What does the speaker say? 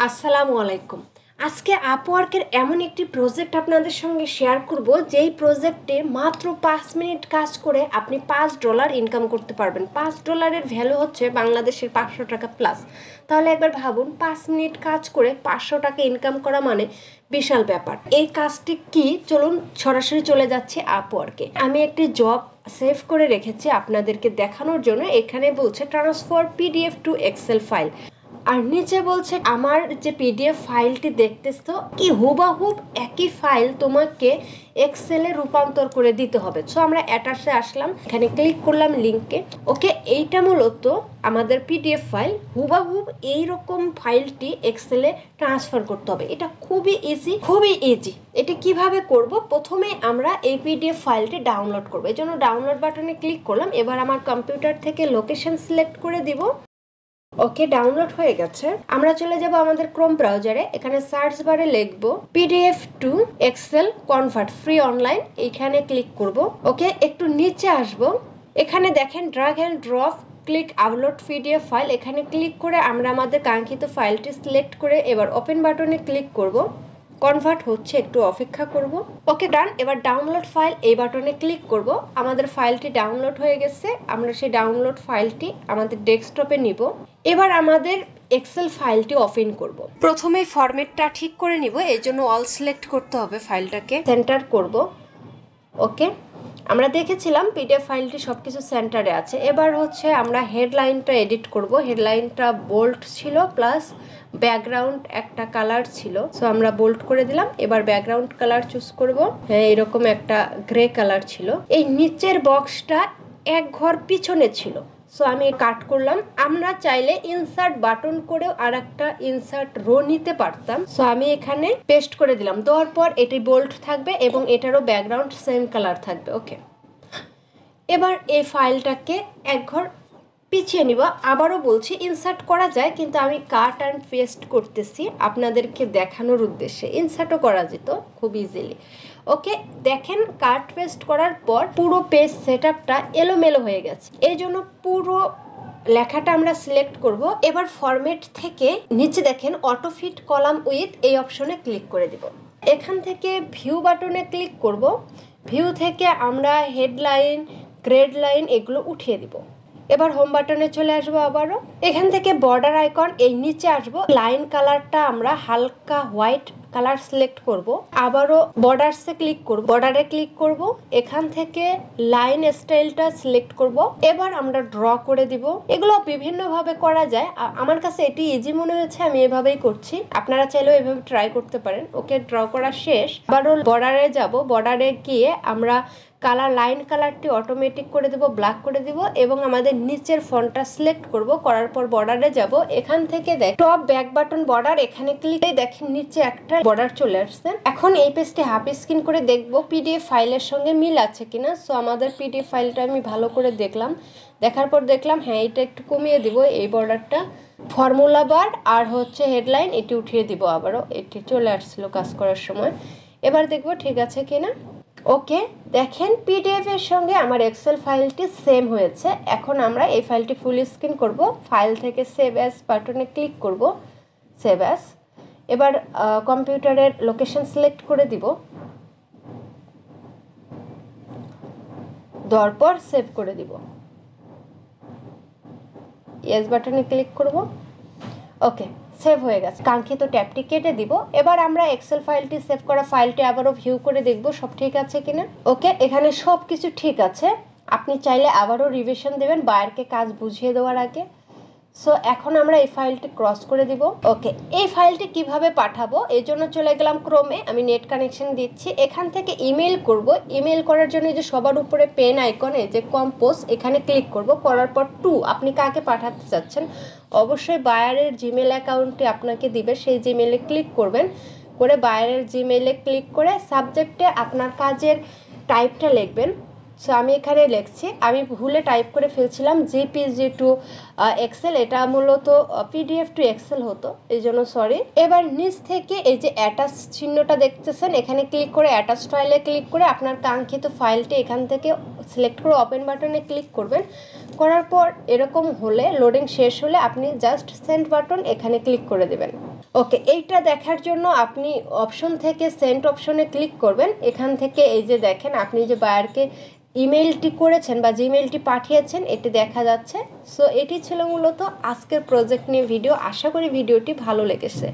আসসালামু আলাইকুম। আজকে আপওয়ার্কের এমন একটি প্রজেক্ট আপনাদের সঙ্গে শেয়ার করব যেই প্রজেক্টে মাত্র 5 মিনিট কাজ করে আপনি $5 ইনকাম করতে পারবেন। $5 ভ্যালু হচ্ছে বাংলাদেশের 500 টাকা প্লাস। তাহলে একবার ভাবুন, 5 মিনিট কাজ করে 500 টাকা ইনকাম করা মানে বিশাল ব্যাপার। এই কাজটি কি, চলুন সরাসরি চলে যাচ্ছি আপওয়ার্কে। আমি একটি জব সেভ করে রেখেছি আপনাদেরকে দেখানোর জন্য। এখানে বলছে transfer PDF to Excel file, আর নিচে বলছে আমার যে পিডিএফ ফাইলটি দেখতেছো কি হুবাহুব একই ফাইল তোমাকে এক্সেলে রূপান্তর করে দিতে হবে। সো আমরা অ্যাটাচে আসলাম, এখানে ক্লিক করলাম লিঙ্কে। ওকে, এইটা মূলত আমাদের পিডিএফ ফাইল, হুবাহুব এইরকম ফাইলটি এক্সেলে ট্রান্সফার করতে হবে। এটা খুবই ইজি। এটা কিভাবে করব? প্রথমে আমরা এই পিডিএফ ফাইলটি ডাউনলোড করব। এই জন্য ডাউনলোড বাটনে ক্লিক করলাম। এবার আমার কম্পিউটার থেকে লোকেশন সিলেক্ট করে দিব। ওকে, ডাউনলোড হয়ে গেছে। আমরা চলে যাব আমাদের ক্রোম ব্রাউজারে। এখানে সার্চ বারে লিখব PDF to Excel convert free online, এইখানে ক্লিক করব। ওকে, একটু নিচে আসব। এখানে দেখেন drag and drop click upload PDF file, এখানে ক্লিক করে আমরা আমাদের কাঙ্ক্ষিত ফাইলটি সিলেক্ট করে এবার ওপেন বাটনে ক্লিক করব। কনভার্ট হচ্ছে, একটু অপেক্ষা করব। ওকে, ডান। এবার ডাউনলোড ফাইল এই বাটনে ক্লিক করব। আমাদের ফাইলটি ডাউনলোড হয়ে গেছে। আমরা সেই ডাউনলোড ফাইলটি আমাদের ডেস্কটপে নিব। এবার আমাদের এক্সেল ফাইলটি ওপেন করব। প্রথমে ফরম্যাটটা ঠিক করে নিব, এই জন্য অল সিলেক্ট করতে হবে, ফাইলটাকে সেন্টার করব। ওকে, আমরা দেখেছিলাম পিডিএফ ফাইলটি সবকিছু সেন্টারে আছে। এবার হচ্ছে আমরা হেডলাইনটা এডিট করব। হেডলাইনটা বোল্ড ছিল, প্লাস ব্যাকগ্রাউন্ড একটা কালার ছিল, সো আমরা বোল্ড করে দিলাম। এবার ব্যাকগ্রাউন্ড কালার চুজ করব। হ্যাঁ, এরকম একটা গ্রে কালার ছিল। এই নিচের বক্সটা এক ঘর পিছনে ছিল, সো আমি কাট করলাম। আমরা চাইলে ইনসার্ট বাটন করেও আর একটা ইনসার্ট রো নিতে পারতাম, সো আমি এখানে পেস্ট করে দিলাম। দেওয়ার পর এটি বোল্ড থাকবে এবং এটারও ব্যাকগ্রাউন্ড সেম কালার থাকবে। ওকে, এবার এই ফাইলটাকে এক ঘর পিছিয়ে নিব। আবারও বলছি, ইনসার্ট করা যায়, কিন্তু আমি কাট অ্যান্ড পেস্ট করতেছি আপনাদেরকে দেখানোর উদ্দেশ্যে। ইনসার্টও করা যেত খুব ইজিলি। ওকে, দেখেন কাট পেস্ট করার পর পুরো পেজ সেটআপটা এলোমেলো হয়ে গেছে। এই জন্য পুরো লেখাটা আমরা সিলেক্ট করব। এবার ফরম্যাট থেকে নিচে দেখেন অটো ফিট কলাম উইথ, এই অপশনে ক্লিক করে দিব। এখান থেকে ভিউ বাটনে ক্লিক করব। ভিউ থেকে আমরা হেডলাইন, গ্রেড লাইন এগুলো উঠিয়ে দিব। এবার হোম বাটনে চলে আসবো। আবারও এখান থেকে বর্ডার আইকন, এই নিচে আসবো। লাইন কালারটা আমরা হালকা হোয়াইট কালার সিলেক্ট করব। আবারও বর্ডারসে ক্লিক করব, বর্ডারে ক্লিক করব। এখান থেকে লাইন স্টাইলটা সিলেক্ট করব। এবার আমরা ড্র করে দিব। এগুলো বিভিন্নভাবে করা যায়, আমার কাছে এটি ইজি মনে হয়েছে, আমি এভাবেই করছি। আপনারা চাইলেও এভাবে ট্রাই করতে পারেন। ওকে, ড্র করা শেষ। আবারও বর্ডারে যাব। বর্ডারে গিয়ে আমরা কালার, লাইন কালারটি অটোমেটিক করে দেব, ব্ল্যাক করে দিব এবং আমাদের নিচের ফন্টটা সিলেক্ট করব। করার পর বর্ডারে যাব। এখান থেকে দেখ টপ ব্যাক বাটন বর্ডার, এখানে ক্লিক করে দেখেন নিচে একটা বর্ডার চলে আসছে। এখন এই পেজটি হাফ স্ক্রিন করে দেখব পিডিএফ ফাইলের সঙ্গে মিল আছে কিনা। সো আমাদের পিডিএফ ফাইলটা আমি ভালো করে দেখলাম। দেখার পর দেখলাম হ্যাঁ, এটা একটু কমিয়ে দিব, এই বর্ডারটা। ফর্মুলা বার আর হচ্ছে হেডলাইন এটি উঠিয়ে দিব। আবারও এটি চলে আসছিল কাজ করার সময়। এবার দেখব ঠিক আছে কিনা। ওকে, দেখেন পিডিএফ এর সঙ্গে আমার এক্সেল ফাইলটি সেম হয়েছে। এখন আমরা এই ফাইলটি ফুল স্ক্রিন করব। ফাইল থেকে সেভ অ্যাজ বাটনে ক্লিক করব, সেভ অ্যাজ। এবার কম্পিউটারের লোকেশন সিলেক্ট করে দিব। দেওয়ার পর সেভ করে দিব। ইয়েস বাটনে ক্লিক করব। ওকে, সেভ হয়ে গেছে। কাঙ্ক্ষিত ট্যাবটি কেটে দিব। এবার আমরা এক্সেল ফাইলটি, সেভ করা ফাইলটি আবারও ভিউ করে দেখব সব ঠিক আছে কিনা। ওকে, এখানে সব কিছু ঠিক আছে। আপনি চাইলে আবারও রিভিশন দেবেন বায়ারকে কাজ বুঝিয়ে দেওয়ার আগে। সো এখন আমরা এই ফাইলটি ক্রস করে দিব। ওকে, এই ফাইলটি কিভাবে পাঠাবো, এই জন্য চলে গেলাম ক্রোমে। আমি নেট কানেকশন দিচ্ছি। এখান থেকে ইমেল করব। ইমেল করার জন্য যে সবার উপরে পেন আইকনে যে কম্পোজ, এখানে ক্লিক করব। করার পর আপনি কাকে পাঠাতে চাচ্ছেন, অবশ্যই বায়ারের জিমেল অ্যাকাউন্টটি আপনাকে দিবে, সেই জিমেলে ক্লিক করবেন। করে বায়ারের জিমেলে ক্লিক করে সাবজেক্টে আপনার কাজের টাইপটা লিখবেন। সো আমি এখানে লিখছি, আমি ভুলে টাইপ করে ফেলছিলাম জেপিজি টু এক্সেল, এটা মূলত পিডিএফ টু এক্সেল হতো, এই জন্য সরি। এবার নিচ থেকে এই যে অ্যাটাচ চিহ্নটা দেখতেছেন, এখানে ক্লিক করে অ্যাটাচ ফাইলে ক্লিক করে আপনার কাঙ্ক্ষিত ফাইলটি এখান থেকে সিলেক্ট করে ওপেন বাটনে ক্লিক করবেন। করার পর এরকম হলে, লোডিং শেষ হলে আপনি জাস্ট সেন্ড বাটন এখানে ক্লিক করে দেবেন। ওকে, এইটা দেখার জন্য আপনি অপশন থেকে সেন্ড অপশনে ক্লিক করবেন। এখান থেকে এই যে দেখেন আপনি যে বায়ারকে ইমেলটি করেছেন বা জিমেলটি পাঠিয়েছেন এটি দেখা যাচ্ছে। সো এটি ছিল মূলত আজকের প্রজেক্ট নিয়ে ভিডিও। আশা করি ভিডিওটি ভালো লেগেছে।